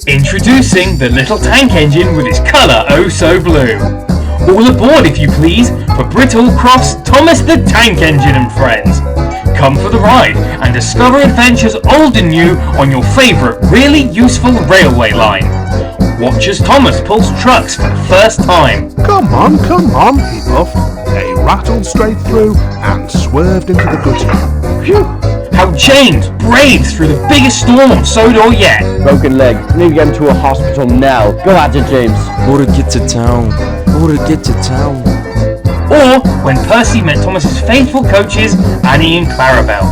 Introducing the little tank engine with its colour oh so blue. All aboard, if you please, for Brittlecroft's Thomas the Tank Engine and friends. Come for the ride and discover adventures old and new on your favourite really useful railway line. Watch as Thomas pulls trucks for the first time. Come on, he puffed. They rattled straight through and swerved into the gutter. Phew! How James braves through the biggest storm on Sodor yet. Broken leg. Need to get him to a hospital now. Go at it, James. Gotta get to town. Or when Percy met Thomas's faithful coaches, Annie and Clarabelle.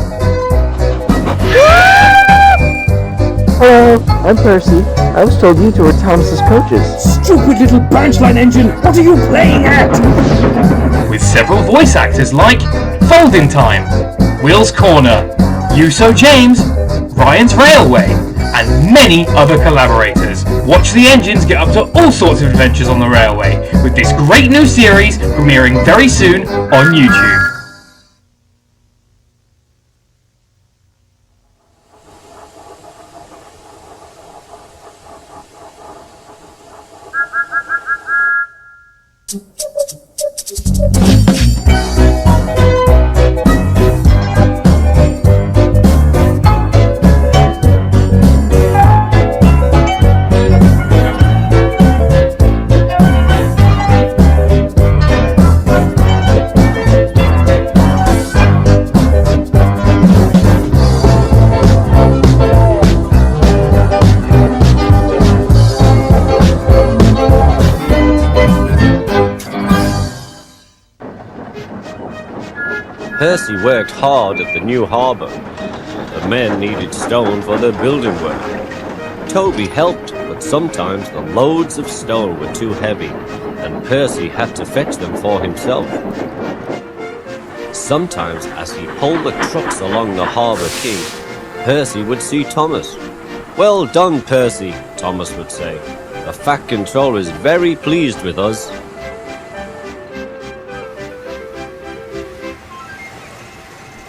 Hello, I'm Percy. I was told you two were Thomas's coaches. Stupid little branch line engine, what are you playing at? With several voice actors like Folding Time, Will's Corner, You So James, Ryan's Railway, and many other collaborators. Watch the engines get up to all sorts of adventures on the railway with this great new series premiering very soon on YouTube. Percy worked hard at the new harbour. The men needed stone for their building work. Toby helped, but sometimes the loads of stone were too heavy, and Percy had to fetch them for himself. Sometimes, as he pulled the trucks along the harbour quay, Percy would see Thomas. "Well done, Percy," Thomas would say. "The Fat Controller is very pleased with us."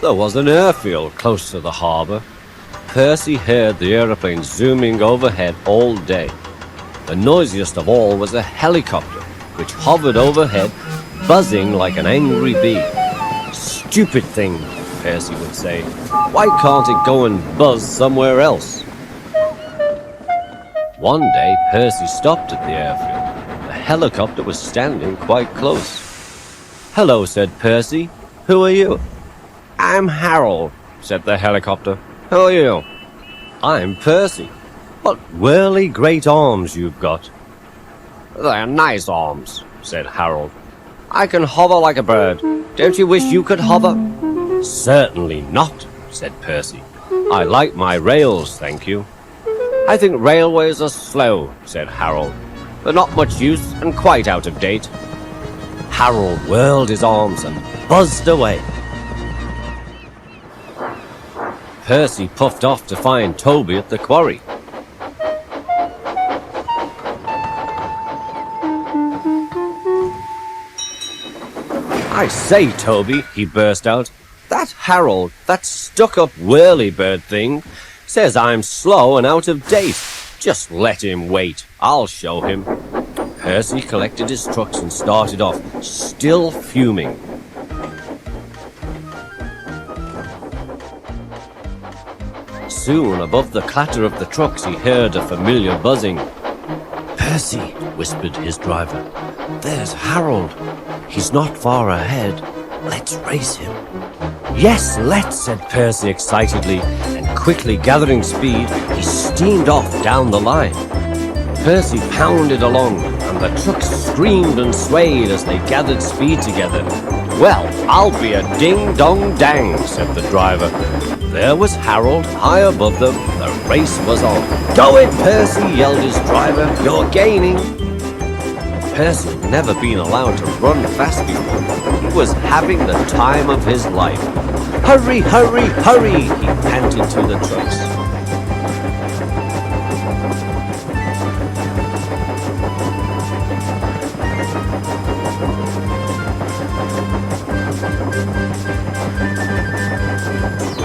There was an airfield close to the harbour. Percy heard the aeroplanes zooming overhead all day. The noisiest of all was a helicopter, which hovered overhead, buzzing like an angry bee. "Stupid thing," Percy would say. "Why can't it go and buzz somewhere else?" One day, Percy stopped at the airfield. The helicopter was standing quite close. "Hello," said Percy. "Who are you?" "I'm Harold," said the helicopter. "Who are you?" "I'm Percy." "What whirly great arms you've got." "They're nice arms," said Harold. "I can hover like a bird. Don't you wish you could hover?" "Certainly not," said Percy. "I like my rails, thank you." "I think railways are slow," said Harold. "They're not much use and quite out of date." Harold whirled his arms and buzzed away. Percy puffed off to find Toby at the quarry. "I say, Toby," he burst out, "that Harold, that stuck-up whirlybird thing, says I'm slow and out of date. Just let him wait. I'll show him." Percy collected his trucks and started off, still fuming. Soon, above the clatter of the trucks, he heard a familiar buzzing. "Percy," whispered his driver, "there's Harold. He's not far ahead. Let's race him." "Yes, let's," said Percy excitedly, and quickly gathering speed, he steamed off down the line. Percy pounded along, and the trucks screamed and swayed as they gathered speed together. "Well, I'll be a ding-dong-dang," said the driver. There was Harold high above them. The race was on. "Go it, Percy," yelled his driver. "You're gaining." Percy had never been allowed to run fast before. He was having the time of his life. "Hurry, hurry, hurry!" he panted to the trucks.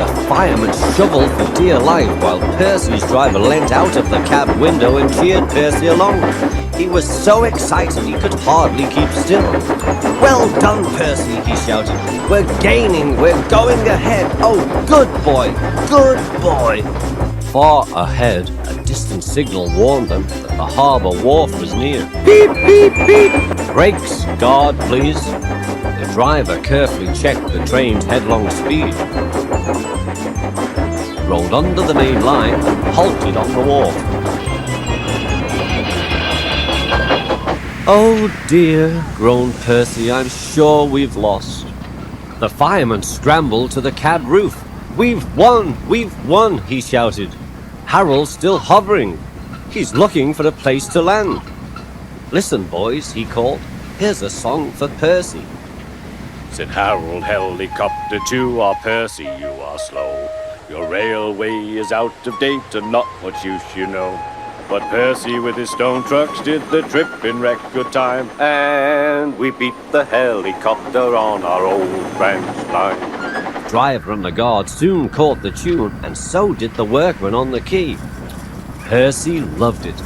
The fireman shoveled for dear life while Percy's driver leant out of the cab window and cheered Percy along. He was so excited he could hardly keep still. "Well done, Percy," he shouted. "We're gaining, we're going ahead. Oh, good boy, good boy." Far ahead, a distant signal warned them that the harbour wharf was near. "Beep, beep, beep! Brakes, guard, please." The driver carefully checked the train's headlong speed, rolled under the main line and halted on the wharf. "Oh dear," groaned Percy, "I'm sure we've lost." The fireman scrambled to the cab roof. We've won, he shouted. "Harold's still hovering. He's looking for a place to land." "Listen, boys," he called, "here's a song for Percy." Said Harold Helicopter to our Percy, "You are slow. Your railway is out of date and not much use, you know." But Percy with his stone trucks did the trip in record time, and we beat the helicopter on our old branch line. The driver and the guard soon caught the tune, and so did the workman on the quay. Percy loved it.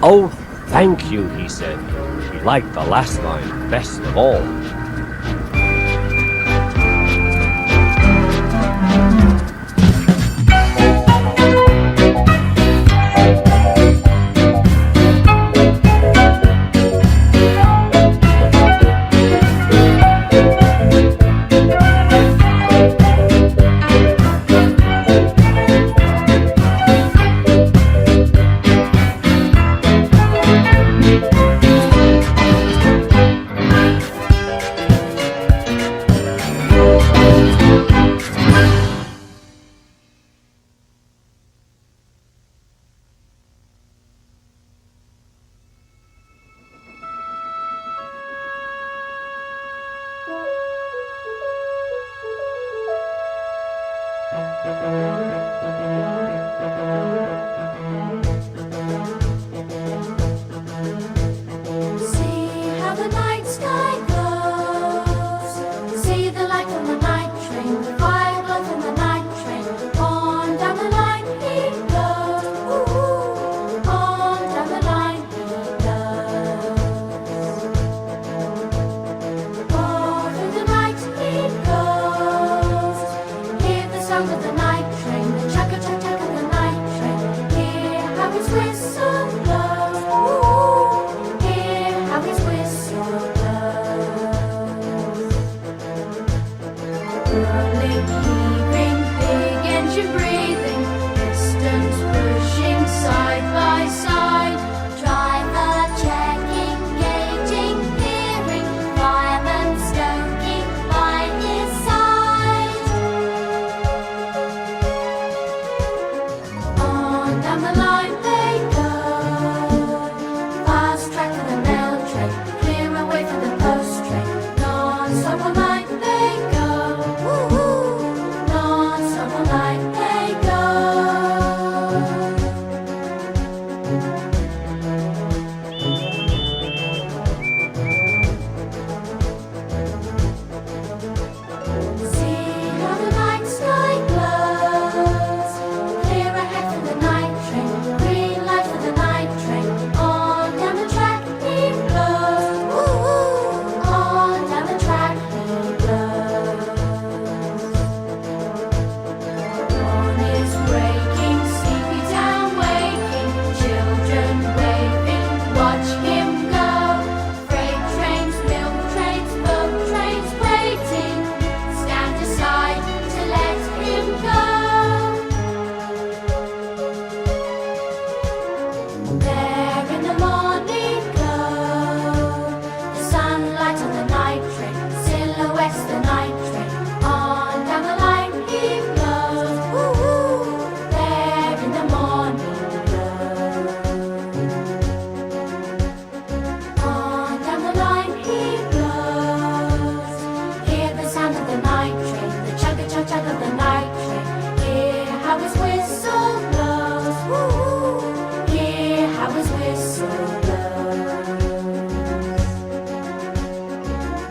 "Oh, thank you," he said. He liked the last line best of all.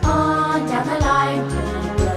On down the line he goes.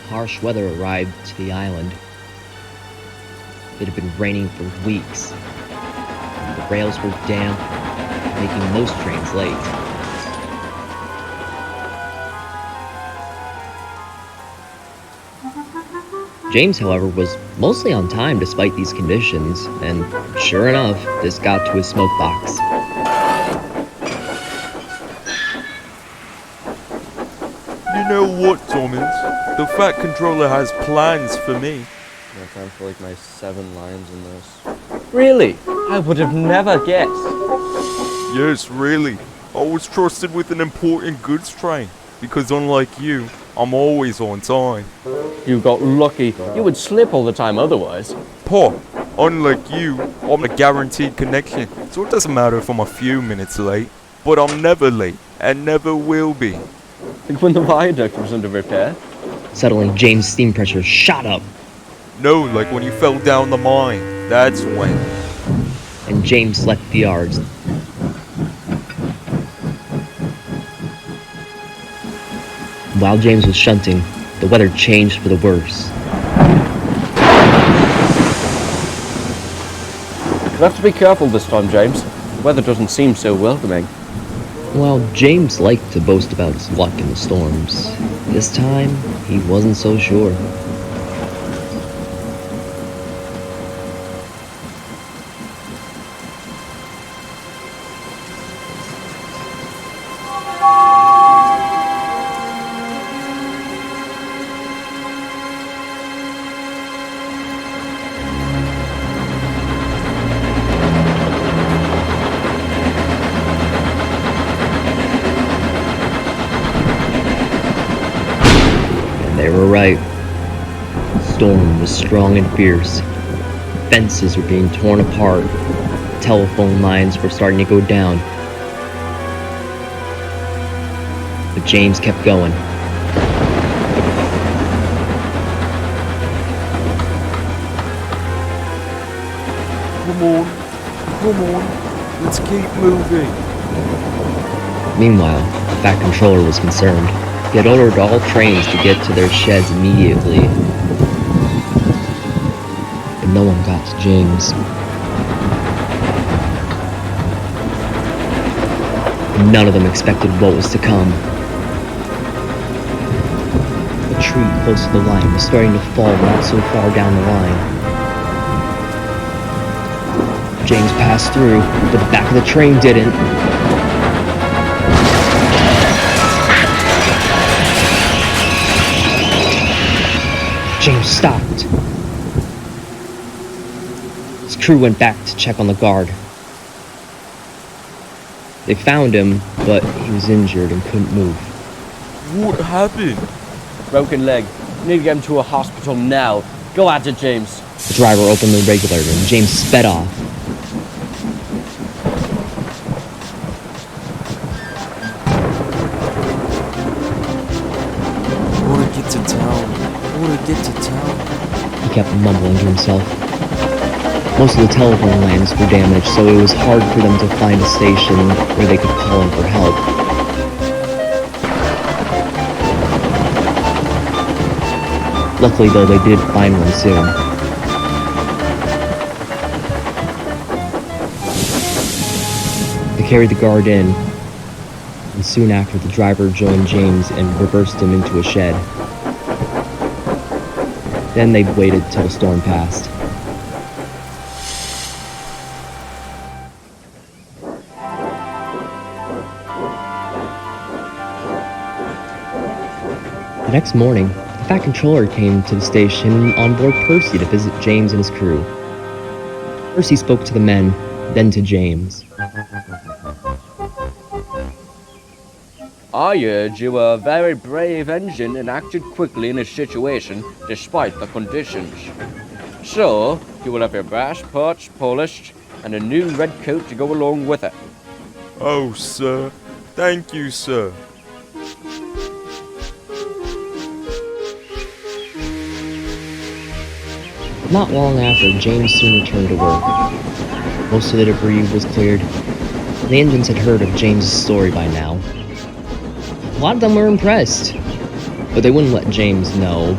Harsh weather arrived to the island. It had been raining for weeks. The rails were damp, making most trains late. James, however, was mostly on time despite these conditions, and sure enough, this got to his smoke box. You know what, Thomas? The Fat Controller has plans for me. No time for like my 7 lines in this. Really? I would have never guessed. Yes, really. I was trusted with an important goods train. Because unlike you, I'm always on time. You got lucky. You would slip all the time otherwise. Pa, unlike you, I'm a guaranteed connection. So it doesn't matter if I'm a few minutes late. But I'm never late, and never will be. Like when the viaduct was under repair. Suddenly, James' steam pressure shot up, No, like when you fell down the mine. That's when. and James left the yards. While James was shunting, the weather changed for the worse. You have to be careful this time, James. The weather doesn't seem so welcoming. While James liked to boast about his luck in the storms, this time he wasn't so sure. They were right. The storm was strong and fierce. Fences were being torn apart. Telephone lines were starting to go down. But James kept going. Come on, let's keep moving. Meanwhile, the Fat Controller was concerned. He had ordered all trains to get to their sheds immediately. But no one got to James. And none of them expected what was to come. A tree close to the line was starting to fall not so far down the line. James passed through, but the back of the train didn't. James stopped. His crew went back to check on the guard. They found him, but he was injured and couldn't move. What happened? Broken leg. Need to get him to a hospital now. Go at it, James. The driver opened the regulator and James sped off. I wanna get to town. He kept mumbling to himself. Most of the telephone lines were damaged, so it was hard for them to find a station where they could call in for help. Luckily, though, they did find one soon. They carried the guard in, and soon after, the driver joined James and reversed him into a shed. Then they waited till the storm passed. The next morning, the Fat Controller came to the station on board Percy to visit James and his crew. Percy spoke to the men, then to James. I heard you were a very brave engine and acted quickly in a situation despite the conditions. So, you will have your brass parts polished and a new red coat to go along with it. Oh, sir. Thank you, sir. Not long after, James soon returned to work. Most of the debris was cleared. The engines had heard of James's story by now. A lot of them were impressed, but they wouldn't let James know,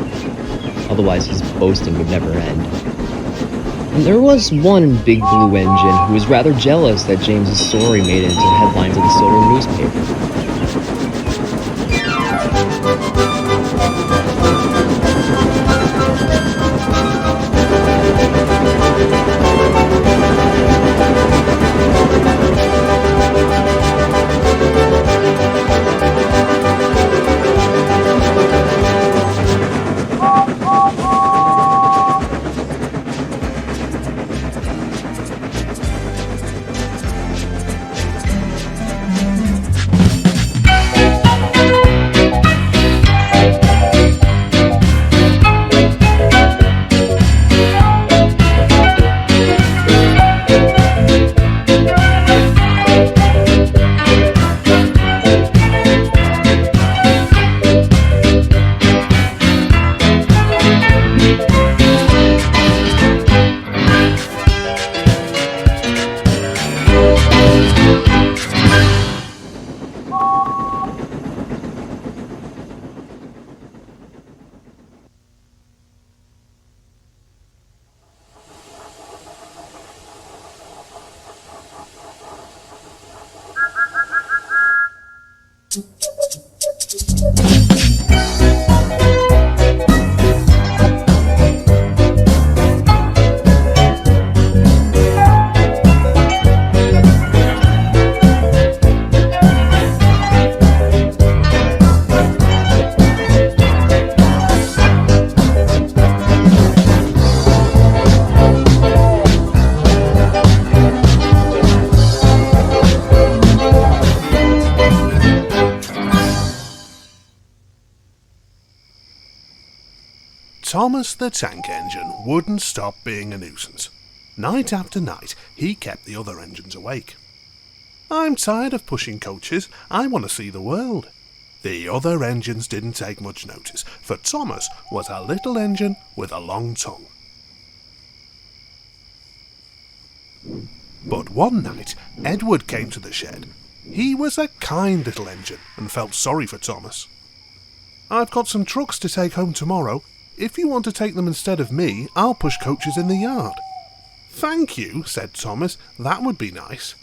otherwise his boasting would never end. And there was one big blue engine who was rather jealous that James's story made it into the headlines of the Solar newspaper. Thomas the Tank Engine wouldn't stop being a nuisance. Night after night, he kept the other engines awake. I'm tired of pushing coaches, I want to see the world. The other engines didn't take much notice, for Thomas was a little engine with a long tongue. But one night, Edward came to the shed. He was a kind little engine and felt sorry for Thomas. "I've got some trucks to take home tomorrow. If you want to take them instead of me, I'll push coaches in the yard." "Thank you," said Thomas, "that would be nice."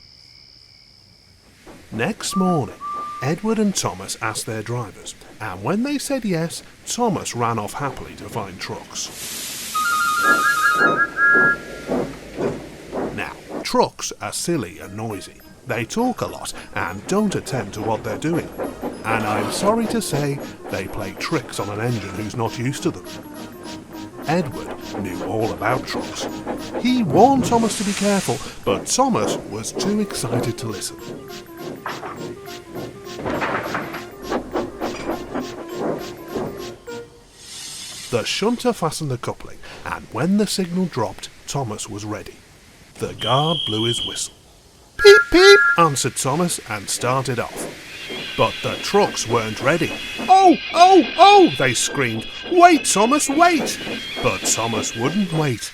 Next morning, Edward and Thomas asked their drivers, and when they said yes, Thomas ran off happily to find trucks. Now, trucks are silly and noisy. They talk a lot and don't attend to what they're doing. And I'm sorry to say, they play tricks on an engine who's not used to them. Edward knew all about trucks. He warned Thomas to be careful, but Thomas was too excited to listen. The shunter fastened the coupling, and when the signal dropped, Thomas was ready. The guard blew his whistle. "Peep, peep," answered Thomas and started off. But the trucks weren't ready. "Oh, oh, oh," they screamed. "Wait, Thomas, wait." But Thomas wouldn't wait.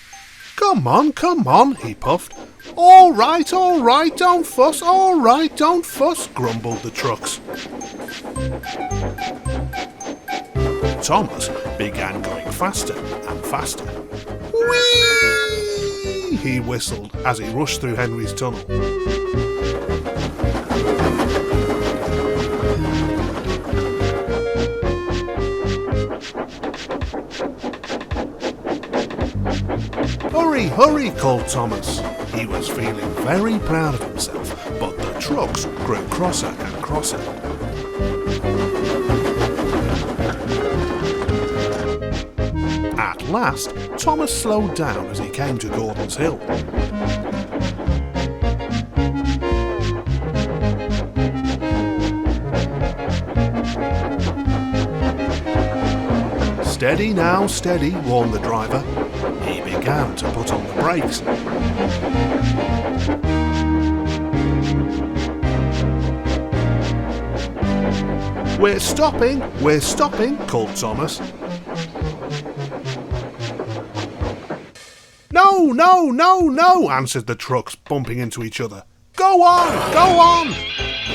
Come on, he puffed. All right, don't fuss, all right, don't fuss," grumbled the trucks. Thomas began going faster and faster. "Whee!" he whistled as he rushed through Henry's tunnel. "Hurry, hurry," called Thomas. He was feeling very proud of himself, but the trucks grew crosser and crosser. At last, Thomas slowed down as he came to Gordon's Hill. Steady now, steady, warned the driver. He began to put on the brakes. We're stopping, called Thomas. No, answered the trucks, bumping into each other. Go on!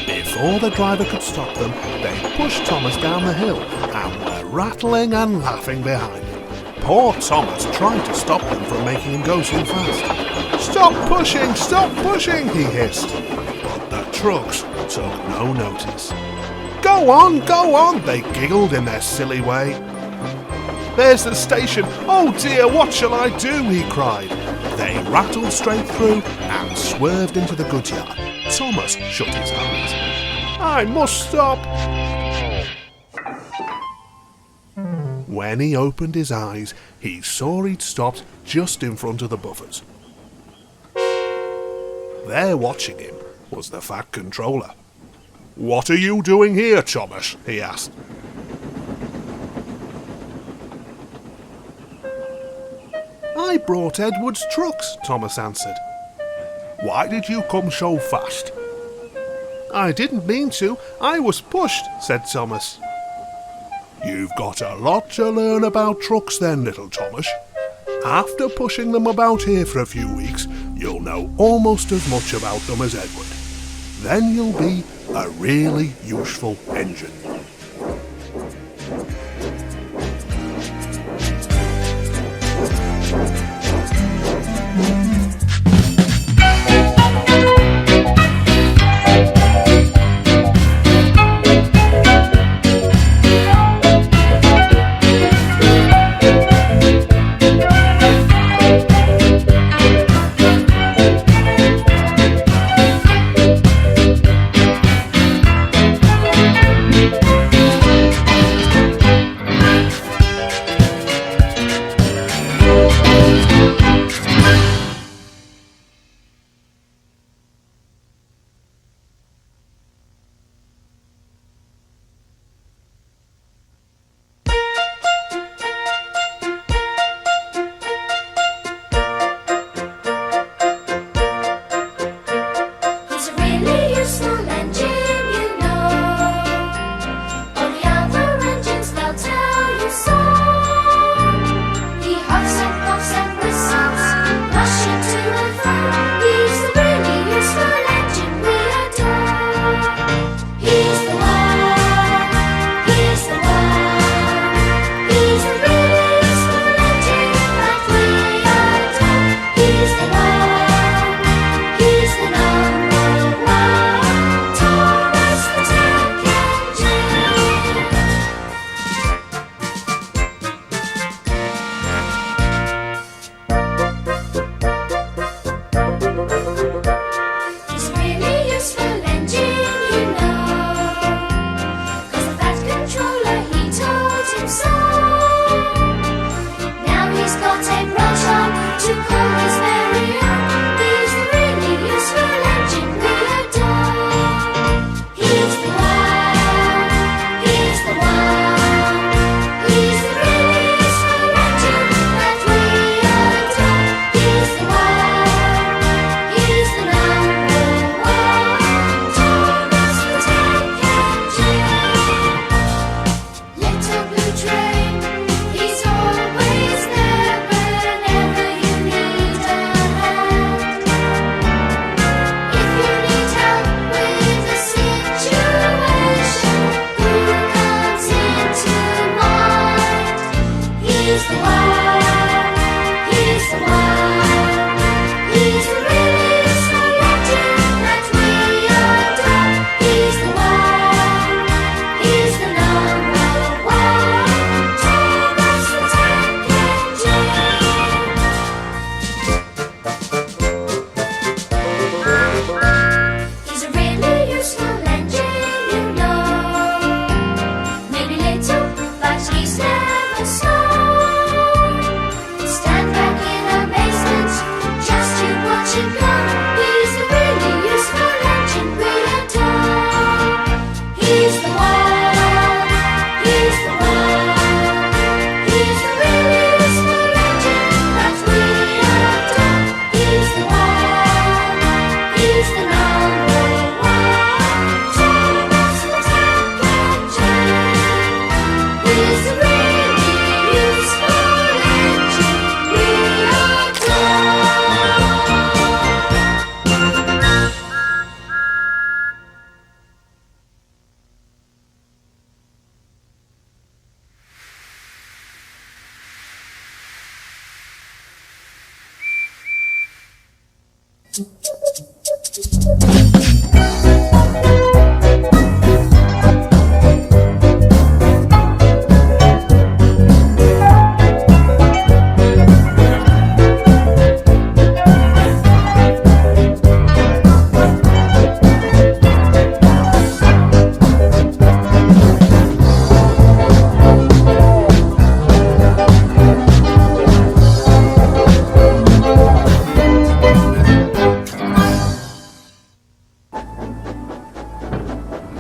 Before the driver could stop them, they pushed Thomas down the hill and were rattling and laughing behind him. Poor Thomas tried to stop them from making him go so fast. Stop pushing, he hissed. But the trucks took no notice. Go on, they giggled in their silly way. There's the station. Oh dear, what shall I do? He cried. They rattled straight through and swerved into the goods yard. Thomas shut his eyes. I must stop. When he opened his eyes, he saw he'd stopped just in front of the buffers. There watching him was the Fat Controller. What are you doing here, Thomas? He asked. I brought Edward's trucks, Thomas answered. Why did you come so fast? I didn't mean to. I was pushed, said Thomas. You've got a lot to learn about trucks then, little Thomas. After pushing them about here for a few weeks, you'll know almost as much about them as Edward. Then you'll be a really useful engine.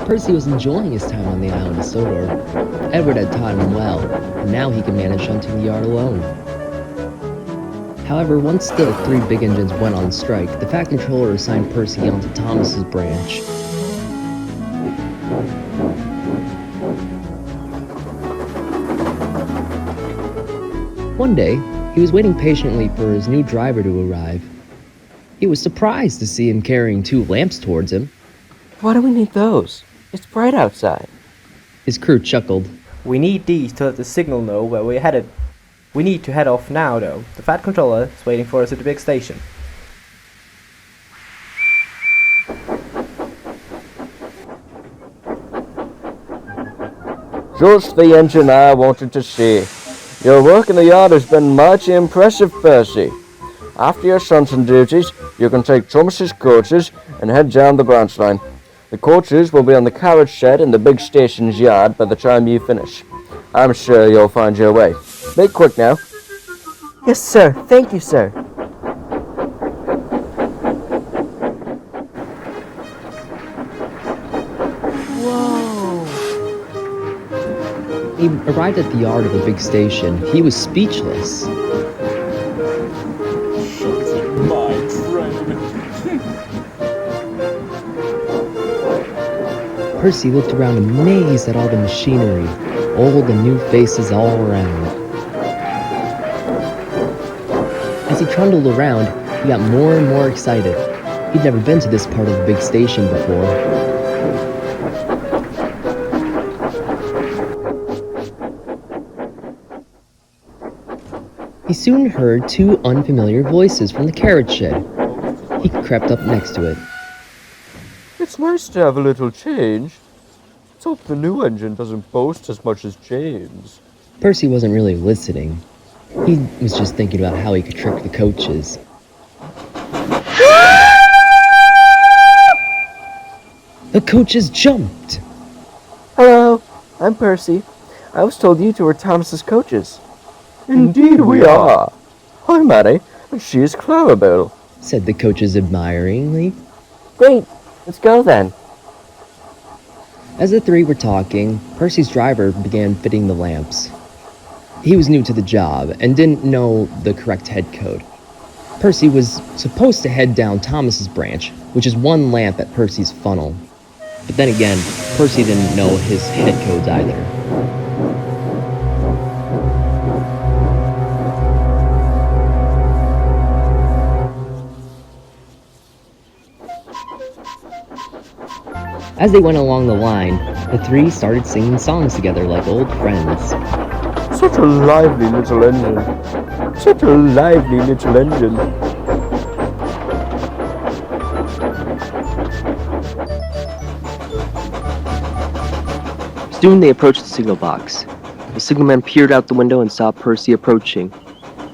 Percy was enjoying his time on the island of Sodor. Edward had taught him well, and now he could manage hunting the yard alone. However, once the three big engines went on strike, the Fat Controller assigned Percy onto Thomas's branch. One day, he was waiting patiently for his new driver to arrive. He was surprised to see him carrying 2 lamps towards him. Why do we need those? It's bright outside. His crew chuckled. We need these to let the signal know where we're headed. We need to head off now, though. The Fat Controller is waiting for us at the big station. Just the engine I wanted to see. Your work in the yard has been mighty impressive, Percy. After your shunting duties, you can take Thomas's coaches and head down the branch line. The coaches will be on the carriage shed in the big station's yard by the time you finish. I'm sure you'll find your way. Make quick now. Yes, sir. Thank you, sir. He arrived at the yard of the big station. He was speechless. Percy looked around amazed at all the machinery, old and new faces all around. As he trundled around, he got more and more excited. He'd never been to this part of the big station before. He soon heard 2 unfamiliar voices from the carriage shed. He crept up next to it. It's nice to have a little change. Let's hope the new engine doesn't boast as much as James. Percy wasn't really listening. He was just thinking about how he could trick the coaches. The coaches jumped! Hello, I'm Percy. I was told you two were Thomas's coaches. Indeed we are. I'm Annie, and she is Clarabelle, said the coaches admiringly. Great, let's go then. As the 3 were talking, Percy's driver began fitting the lamps. He was new to the job and didn't know the correct head code. Percy was supposed to head down Thomas's branch, which is 1 lamp at Percy's funnel. But then again, Percy didn't know his head codes either. As they went along the line, the 3 started singing songs together like old friends. Such a lively little engine. Such a lively little engine. Soon they approached the signal box. The signalman peered out the window and saw Percy approaching.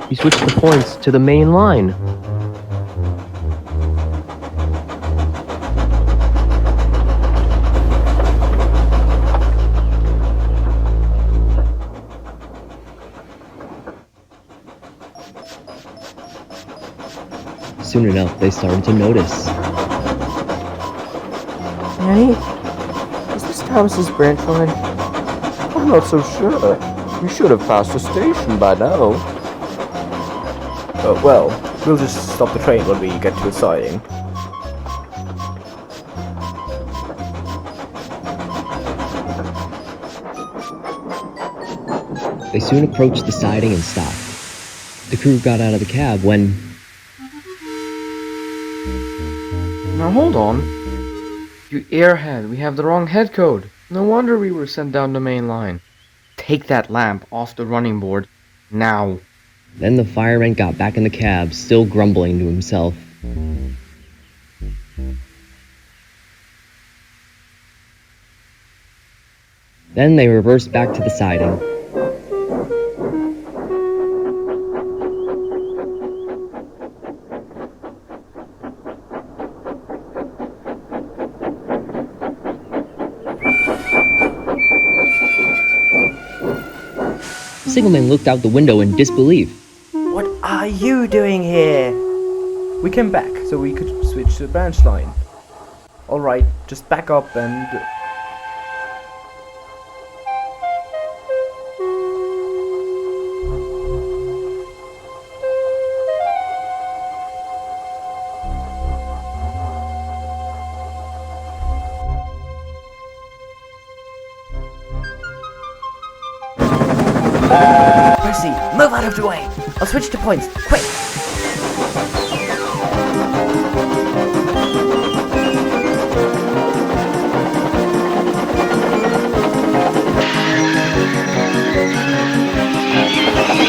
He switched the points to the main line. Soon enough, they started to notice. Hey, is this Thomas's branch line? I'm not so sure. You should have passed the station by now. Well, we'll just stop the train when we get to the siding. They soon approached the siding and stopped. The crew got out of the cab when... Now hold on. You airhead, we have the wrong head code. No wonder we were sent down the main line. Take that lamp off the running board, now. Then the fireman got back in the cab, still grumbling to himself. Then they reversed back to the siding. Signalman looked out the window in disbelief. What are you doing here? We came back so we could switch to the branch line. Alright, just back up and... Percy, move out of the way! I'll switch to points, quick!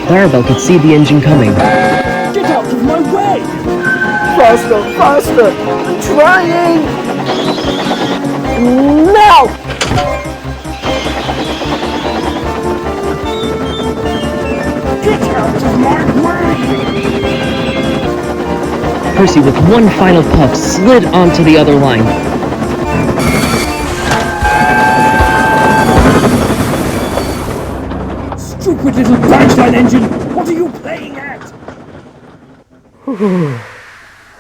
Clarabelle could see the engine coming. Get out of my way! Faster, faster! I'm trying! Now! Get out of my way! Percy, with one final puff, slid onto the other line. Stupid little branch line engine! What are you playing at?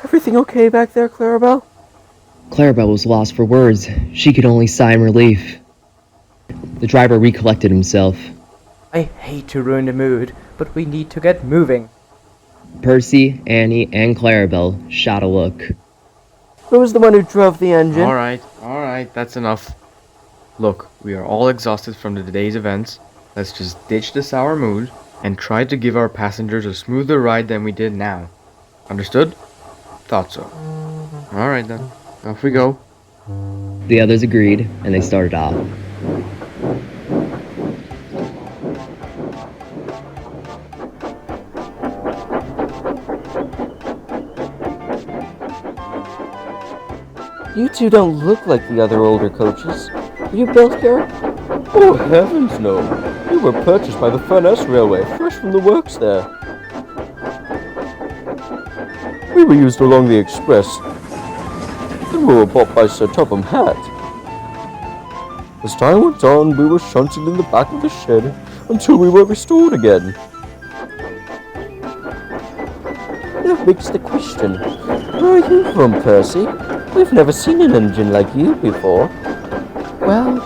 Everything okay back there, Clarabelle? Clarabelle was lost for words. She could only sigh in relief. The driver recollected himself. I hate to ruin the mood, but we need to get moving. Percy, Annie, and Clarabelle shot a look. Who was the one who drove the engine? Alright, that's enough. Look, we are all exhausted from the day's events. Let's just ditch the sour mood and try to give our passengers a smoother ride than we did now. Understood? Thought so. Alright then, off we go. The others agreed, and they started off. You two don't look like the other older coaches. Were you built here? Oh, heavens no. You were purchased by the Furness Railway, fresh from the works there. We were used along the express. Then we were bought by Sir Topham Hatt. As time went on, we were shunted in the back of the shed until we were restored again. That begs the question, where are you from, Percy? We've never seen an engine like you before. Well,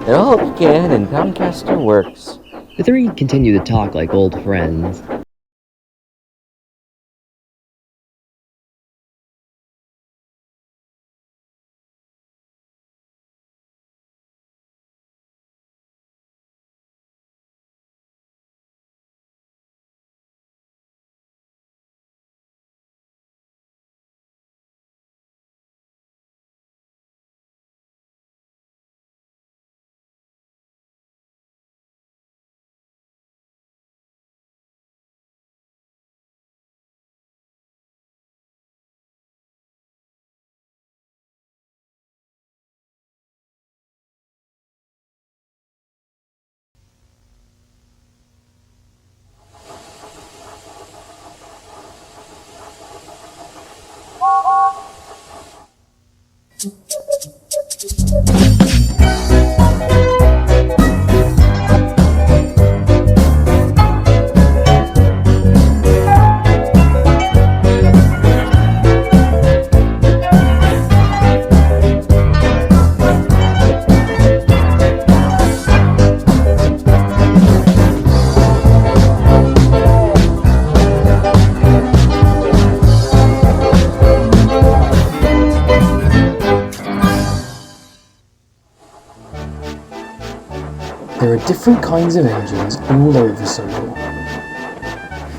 it all began in Doncaster Works. The three continued to talk like old friends. There are different kinds of engines all over Sodor.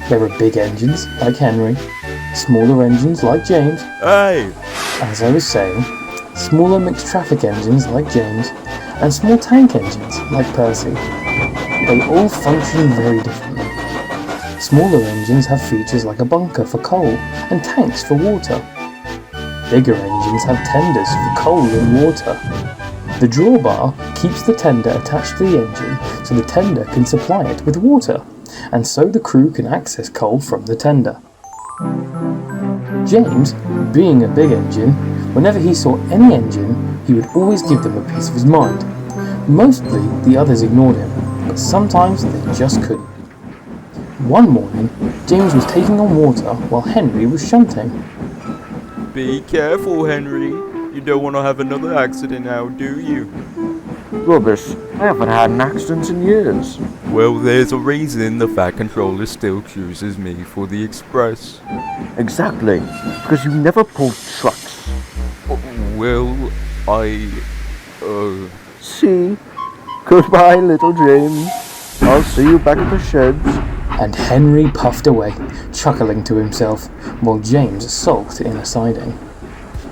There are big engines, like Henry, smaller engines, like James. Hey! As I was saying, smaller mixed traffic engines, like James, and small tank engines, like Percy. They all function very differently. Smaller engines have features like a bunker for coal and tanks for water. Bigger engines have tenders for coal and water. The drawbar keeps the tender attached to the engine so the tender can supply it with water, and so the crew can access coal from the tender. James, being a big engine, whenever he saw any engine, he would always give them a piece of his mind. Mostly the others ignored him, but sometimes they just couldn't. One morning, James was taking on water while Henry was shunting. Be careful, Henry. You don't want to have another accident now, do you? Rubbish. I haven't had an accident in years. Well, there's a reason the Fat Controller still chooses me for the Express. Exactly. Because you never pulled trucks. Well, See? Goodbye, little James. I'll see you back at the sheds. And Henry puffed away, chuckling to himself, while James sulked in a siding.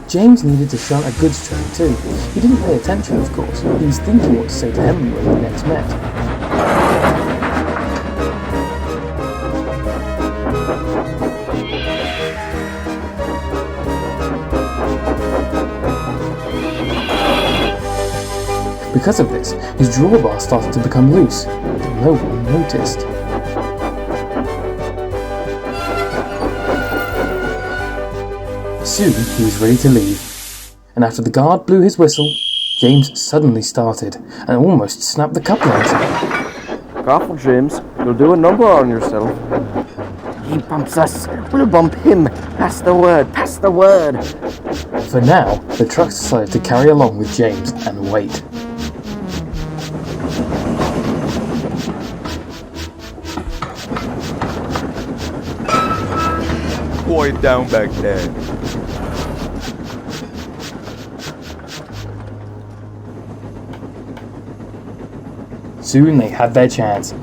James needed to shunt a goods train too. He didn't pay attention, of course. He was thinking what to say to Henry when they next met. Because of this, his drawbar started to become loose, but no one noticed. Soon he was ready to leave, and after the guard blew his whistle, James suddenly started and almost snapped the couplings. Careful, James. You'll do a number on yourself. He bumps us. We'll bump him. Pass the word. Pass the word. For now, the trucks decided to carry along with James and wait. Quiet down back there. Soon they had their chance.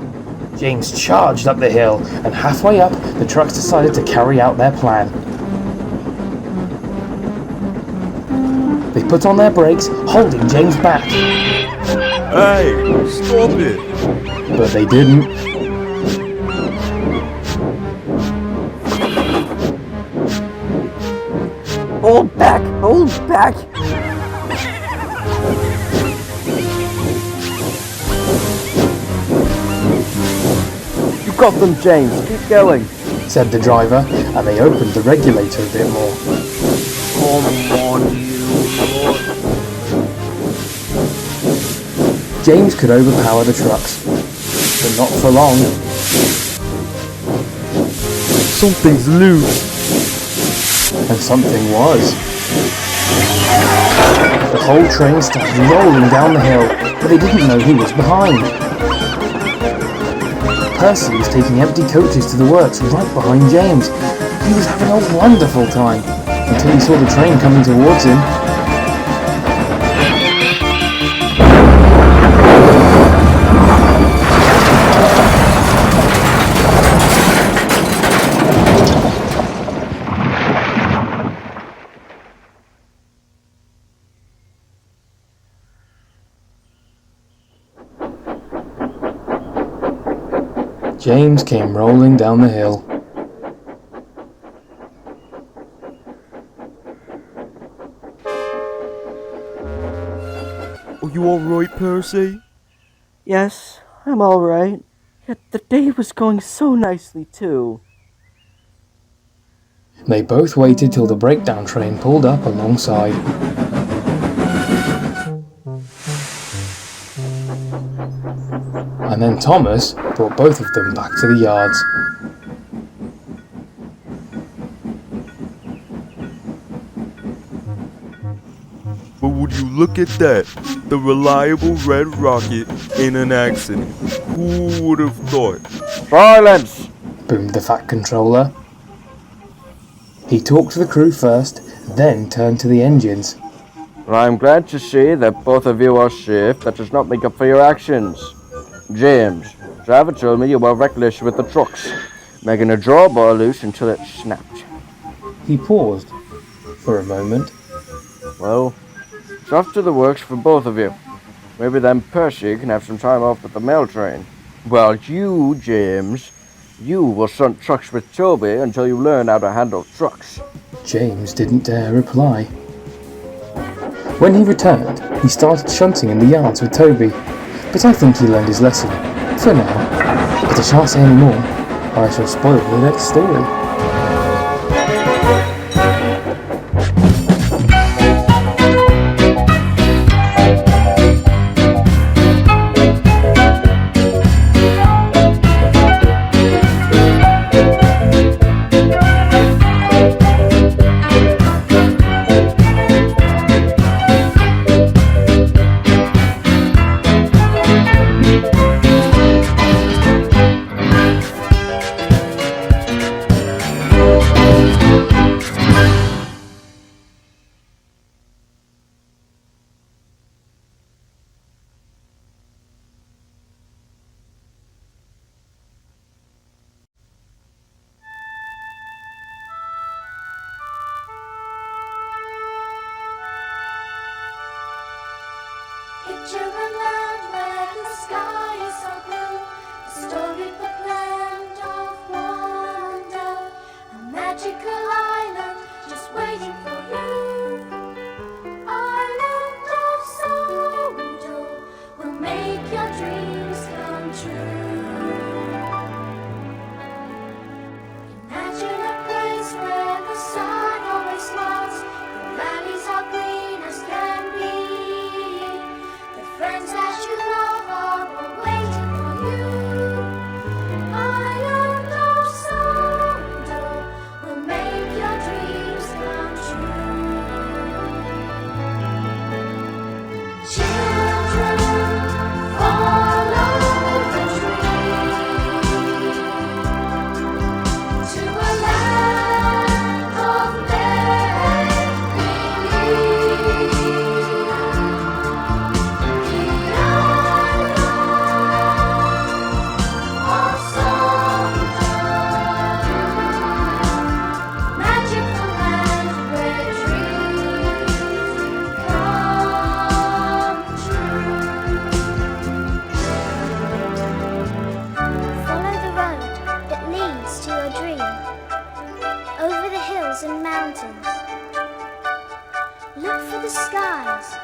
James charged up the hill, and halfway up, the trucks decided to carry out their plan. They put on their brakes, holding James back. Hey, stop it! But they didn't. Hold back. Hold back. You got them, James. Keep going, said the driver, and they opened the regulator a bit more. Come on, you. James could overpower the trucks, but not for long. Something's loose. And something was. The whole train started rolling down the hill, but they didn't know who was behind. Percy was taking empty coaches to the works right behind James. He was having a wonderful time, until he saw the train coming towards him. James came rolling down the hill. Are you alright, Percy? Yes, I'm alright. Yet the day was going so nicely, too. They both waited till the breakdown train pulled up alongside. And then Thomas brought both of them back to the yards. But would you look at that? The reliable red rocket in an accident. Who would have thought? Silence! Boomed the Fat Controller. He talked to the crew first, then turned to the engines. I'm glad to see that both of you are safe. That does not make up for your actions. James, driver told me you were reckless with the trucks, making a drawbar loose until it snapped. He paused for a moment. Well, it's off to the works for both of you. Maybe then Percy can have some time off with the mail train. While you, James, you will shunt trucks with Toby until you learn how to handle trucks. James didn't dare reply. When he returned, he started shunting in the yards with Toby, but I think he learned his lesson, for now. But I shan't say any more, or I shall spoil the next story. Picture a land where the sky is so blue, a storybook land of wonder, a magical island just waiting for you. Island of Sodo will make your dreams come true. Imagine a place where the sun always smiles, the valleys are green as can be. Friends that you love are all waiting for you. Island of Sodo will make your dreams come true. Children, follow the dream to a land of make-believe. Over the hills and mountains, look for the skies